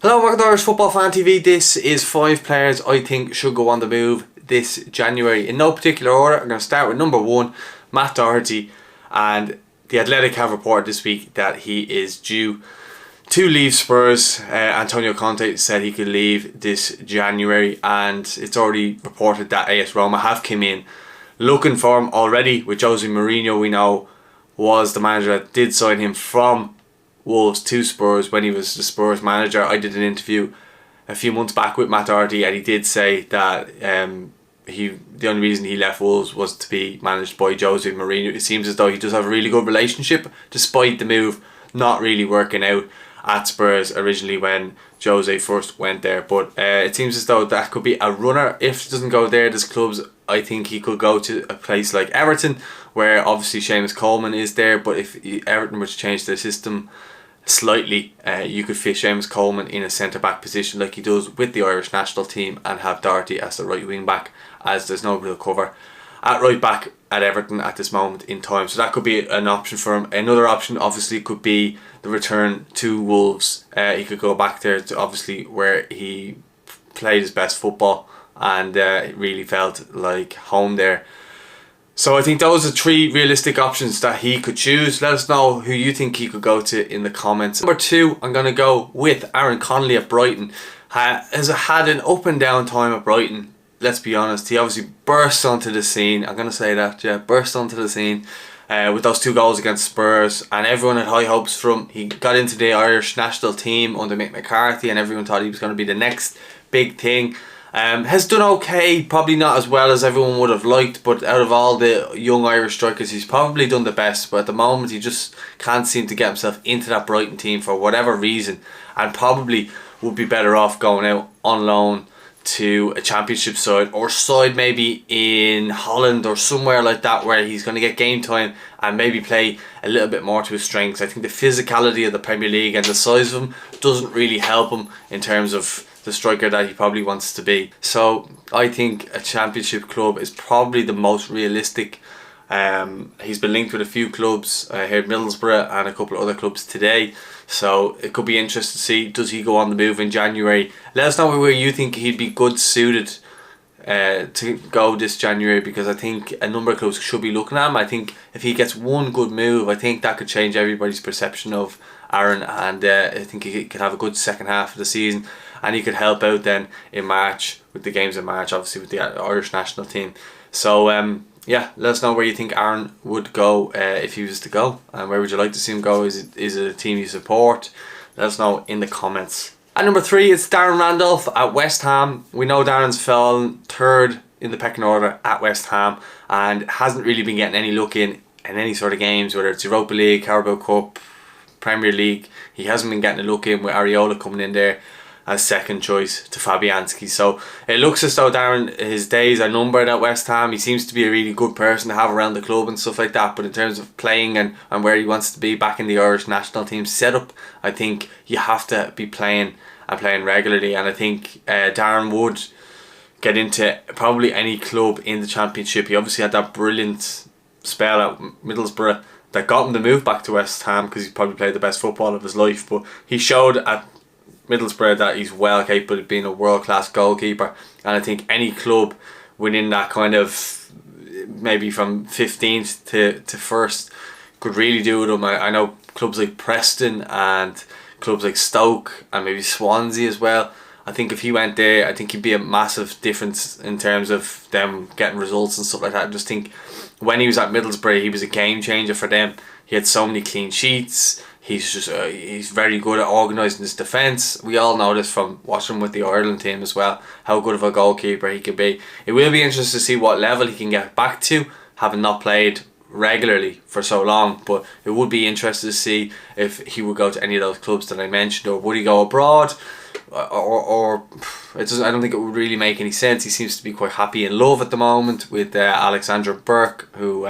Hello, welcome to Irish Football Fan TV. This is 5 players I think should go on the move this January. In no particular order, I'm going to start with number 1, Matt Doherty. And the Athletic have reported this week that he is due to leave Spurs. Antonio Conte said he could leave this January, and it's already reported that AS Roma have come in looking for him already. With Jose Mourinho, we know, was the manager that did sign him from Wolves to Spurs when he was the Spurs manager. I did an interview a few months back with Matt Doherty, and he did say that the only reason he left Wolves was to be managed by Jose Mourinho. It seems as though he does have a really good relationship, despite the move not really working out at Spurs originally when Jose first went there. But it seems as though that could be a runner. If it doesn't go there, there's clubs I think he could go to a place like Everton, where obviously Seamus Coleman is there. But if Everton were to change their system slightly, you could fit Seamus Coleman in a centre-back position like he does with the Irish national team, and have Doherty as the right wing back, as there's no real cover at right back at Everton at this moment in time. So that could be an option for him. Another option obviously could be the return to Wolves. He could go back there to obviously where he played his best football and it really felt like home there. So I think those are 3 realistic options that he could choose. Let us know who you think he could go to in the comments. Number 2, I'm going to go with Aaron Connolly at Brighton. Has had an up and down time at Brighton. Let's be honest, he obviously burst onto the scene. I'm going to say that, yeah, burst onto the scene with those 2 goals against Spurs, and everyone had high hopes for him. He got into the Irish national team under Mick McCarthy, and everyone thought he was going to be the next big thing. Has done okay, probably not as well as everyone would have liked, but out of all the young Irish strikers, he's probably done the best. But at the moment, he just can't seem to get himself into that Brighton team for whatever reason, and probably would be better off going out on loan to a championship side, or side maybe in Holland or somewhere like that, where he's going to get game time and maybe play a little bit more to his strengths. I think the physicality of the Premier League and the size of him doesn't really help him in terms of the striker that he probably wants to be. So I think a championship club is probably the most realistic. He's been linked with a few clubs. I heard Middlesbrough and a couple of other clubs today. So it could be interesting to see, does he go on the move in January? Let us know where you think he'd be good suited to go this January, because I think a number of clubs should be looking at him. I think if he gets one good move, I think that could change everybody's perception of Aaron, and I think he could have a good second half of the season, and he could help out then in March, with the games in March, obviously with the Irish national team. So yeah, let us know where you think Aaron would go if he was to go, and where would you like to see him go. Is it a team you support? Let us know in the comments. At number 3, it's Darren Randolph at West Ham. We know Darren's fallen 3rd in the pecking order at West Ham, and hasn't really been getting any look in any sort of games, whether it's Europa League, Carabao Cup, Premier League. He hasn't been getting a look in, with Areola coming in there as second choice to Fabianski. So it looks as though Darren, his days are numbered at West Ham. He seems to be a really good person to have around the club and stuff like that, but in terms of playing and where he wants to be back in the Irish national team setup, I think you have to be playing and playing regularly. And I think Darren would get into probably any club in the Championship. He obviously had that brilliant spell at Middlesbrough that got him the move back to West Ham, because he probably played the best football of his life. But he showed at Middlesbrough that he's well capable of being a world-class goalkeeper, and I think any club within that kind of maybe from 15th to 1st could really do with him. I know clubs like Preston and clubs like Stoke and maybe Swansea as well. I think if he went there, I think he'd be a massive difference in terms of them getting results and stuff like that. I just think when he was at Middlesbrough, he was a game changer for them. He had so many clean sheets. He's very good at organising his defence. We all know this from watching with the Ireland team as well, how good of a goalkeeper he could be. It will be interesting to see what level he can get back to, having not played regularly for so long. But it would be interesting to see if he would go to any of those clubs that I mentioned, or would he go abroad, or it doesn't. I don't think it would really make any sense. He seems to be quite happy in love at the moment with Alexandra Burke, who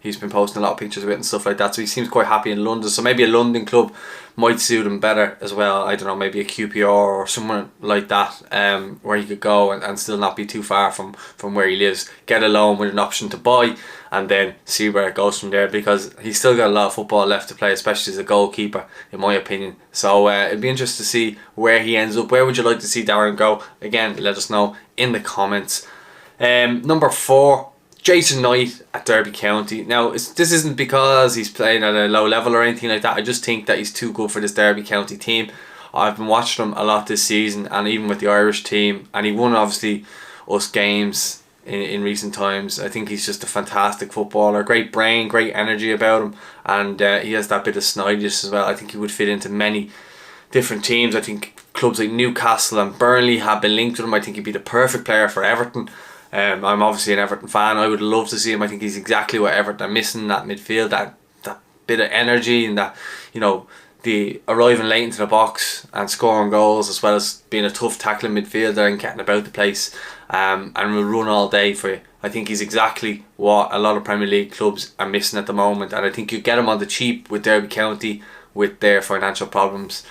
He's been posting a lot of pictures of it and stuff like that, so he seems quite happy in London. So maybe a London club might suit him better as well. I don't know, maybe a QPR or somewhere like that, where he could go and still not be too far from where he lives. Get a loan with an option to buy, and then see where it goes from there, because he's still got a lot of football left to play, especially as a goalkeeper, in my opinion. So it'd be interesting to see where he ends up. Where would you like to see Darren go? Again, let us know in the comments. Number 4, Jason Knight at Derby County. Now, this isn't because he's playing at a low level or anything like that. I just think that he's too good for this Derby County team. I've been watching him a lot this season, and even with the Irish team, and he won obviously us games in recent times. I think he's just a fantastic footballer, great brain, great energy about him, and he has that bit of snidiness as well. I think he would fit into many different teams. I think clubs like Newcastle and Burnley have been linked with him. I think he'd be the perfect player for Everton. I'm obviously an Everton fan. I would love to see him. I think he's exactly what Everton are missing, that midfield, that bit of energy, and that, you know, the arriving late into the box and scoring goals, as well as being a tough tackling midfielder and getting about the place, and will run all day for you. I think he's exactly what a lot of Premier League clubs are missing at the moment, and I think you get him on the cheap with Derby County with their financial problems.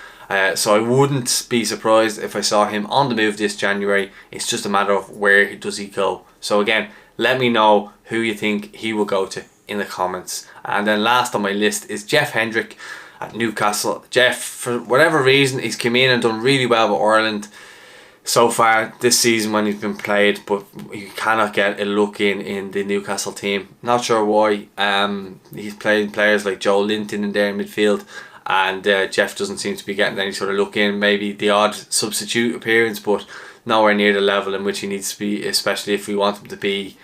So I wouldn't be surprised if I saw him on the move this January. It's just a matter of where does he go. So again, let me know who you think he will go to in the comments. And then last on my list is Jeff Hendrick at Newcastle. Jeff, for whatever reason, he's come in and done really well with Ireland so far this season when he's been played, but he cannot get a look in the Newcastle team. Not sure why. He's playing players like Joe Linton in there in midfield, and Jeff doesn't seem to be getting any sort of look in. Maybe the odd substitute appearance, but nowhere near the level in which he needs to be, especially if we want him to be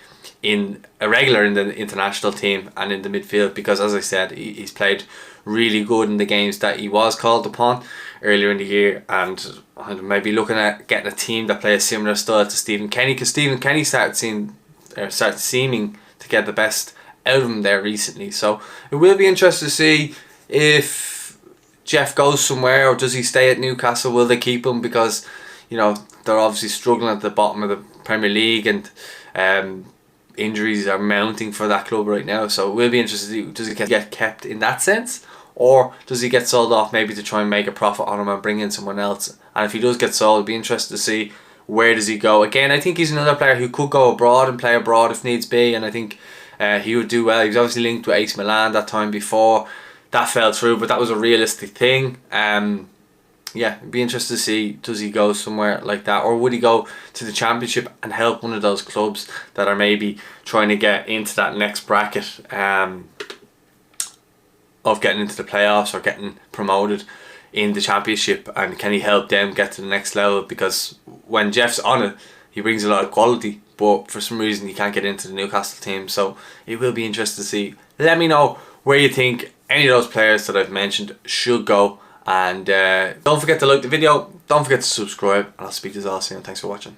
in a regular in the international team and in the midfield, because as I said, he's played really good in the games that he was called upon earlier in the year, and maybe looking at getting a team that play a similar style to Stephen Kenny, because Stephen Kenny started seeming to get the best out of him there recently. So it will be interesting to see if Jeff goes somewhere, or does he stay at Newcastle? Will they keep him? Because, you know, they're obviously struggling at the bottom of the Premier League, and injuries are mounting for that club right now. So it will be interesting to see, does he get kept in that sense, or does he get sold off maybe to try and make a profit on him and bring in someone else? And if he does get sold, it'll be interesting to see where does he go. Again, I think he's another player who could go abroad and play abroad if needs be, and I think he would do well. He was obviously linked with AC Milan that time before. That fell through, but that was a realistic thing. Yeah, it'd be interesting to see, does he go somewhere like that, or would he go to the Championship and help one of those clubs that are maybe trying to get into that next bracket of getting into the playoffs or getting promoted in the Championship, and can he help them get to the next level? Because when Jeff's on it, he brings a lot of quality, but for some reason he can't get into the Newcastle team. So it will be interesting to see. Let me know where you think any of those players that I've mentioned should go, and don't forget to like the video, don't forget to subscribe, and I'll speak to you all soon. Thanks for watching.